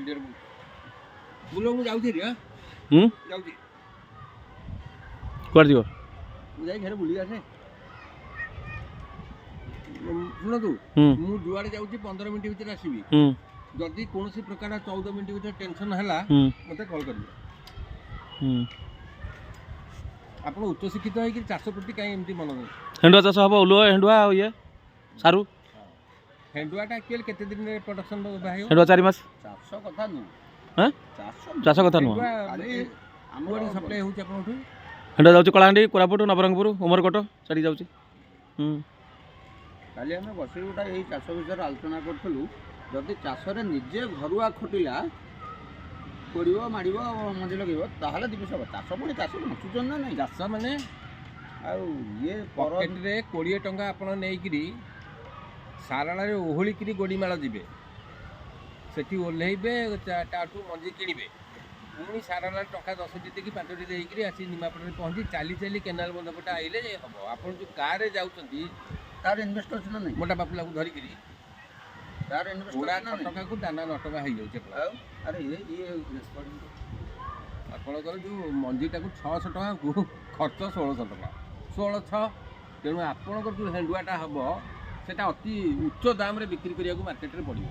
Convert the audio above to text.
ଭିଡ଼ିଓରେ ବୁଲ ମୁଁ ଯାଉଛି ରେ ଯାଉଛି କୁଆଡ଼େ ଯିବ ମୁଁ ଯାଇ ଘରେ ବୁଲି ଆସେ ଶୁଣନ୍ତୁ ମୁଁ ଯୁଆଡ଼େ ଯାଉଛି 15 ମିନିଟ୍ ଭିତରେ ଆସିବି ଯଦି କୌଣସି ପ୍ରକାର 14 ମିନିଟ୍ ଭିତରେ ଟେନସନ୍ ହେଲା ମୋତେ କଲ୍ କରିବେ ଆପଣ ଉଚ୍ଚଶିକ୍ଷିତ ହେଇକି ଚାଷ ପ୍ରତି କାହିଁ ଏମିତି ମନ ନାହିଁ ହେଣ୍ଡୁଆ ଚାଷ ହବ ଓଲୁଅ ହେଣ୍ଡୁଆ ଆଉ ଇଏ ସାରୁ ହେଣ୍ଡୁଆଟା ଆକ୍ଚୁଆଲି କେତେ ଦିନରେ ପ୍ରଡକ୍ସନ୍ ବାହାରିବ ହେଣ୍ଡୁଆ 4 ମାସ ଚାଷ କଥା ନୁହଁ ହାଁ ଚାଷ କଥା ନୁହଁ ଆମର ସପ୍ଲାଏ ହେଉଛି ଆପଣଙ୍କଠୁ ହେଣ୍ଡୁଆ ଯାଉଛି କଳାହାଣ୍ଡି କୋରାପୁଟ ନବରଙ୍ଗପୁର ଉମରକୋଟ ସେଠି ଯାଉଛି କାଲି ଆମେ ବସିକି ଗୋଟେ ଏଇ ଚାଷ ବିଷୟରେ ଆଲୋଚନା କରୁଥିଲୁ ଯଦି ଚାଷରେ ନିଜେ ଘରୁଆ ଖଟିଲା ପଡ଼ିବ ମାଡ଼ିବ ମଞ୍ଜି ଲଗେଇବ ତାହେଲେ ଦୁଇ ପଇସା ହେବ ଚାଷ ପୁଣି ଚାଷ ବଞ୍ଚୁଛନ୍ତି ନା ନାହିଁ ଚାଷ ମାନେ ଆଉ ଇଏ ପକେଟରେ 20 ଟଙ୍କା ଆପଣ ନେଇକିରି ସାରଳାରେ ଓହଳିକିରି ଗୋଡ଼ିମାଳ ଯିବେ ସେଠି ଓହ୍ଲେଇବେ ତାଠୁ ମଞ୍ଜି କିଣିବେ ପୁଣି ସାରଳାରେ ଟଙ୍କା 10ଟି ଦେଇକି 5ଟି ଦେଇକିରି ଆସି ନିମାପଡ଼ାରେ ପହଞ୍ଚି ଚାଲି ଚାଲି କେନାଲ ବନ୍ଧ ପଟେ ଆଇଲେ ହେବ ଆପଣ ଯେଉଁ କାର୍ରେ ଯାଉଛନ୍ତି ତାର ଇନଭେଷ୍ଟ ଅଛି ନା ନାହିଁ ମୋଟା ବାପୁଲାକୁ ଧରିକିରି ତାର ଇନଭେଷ୍ଟ ଟଙ୍କାକୁ ଦାନା 9 ଟଙ୍କା ହେଇଯାଉଛି ଆଉ ଆରେ ଇଏ ଆପଣଙ୍କର ଯେଉଁ ମଞ୍ଜିଟାକୁ 600 ଟଙ୍କାକୁ ଖର୍ଚ୍ଚ 1600 ଟଙ୍କା 16,600 ତେଣୁ ଆପଣଙ୍କର ଯେଉଁ ହେଣ୍ଡୁଆଟା ହେବ ସେଇଟା ଅତି ଉଚ୍ଚ ଦାମରେ ବିକ୍ରି କରିବାକୁ ମାର୍କେଟରେ ପଡ଼ିବ।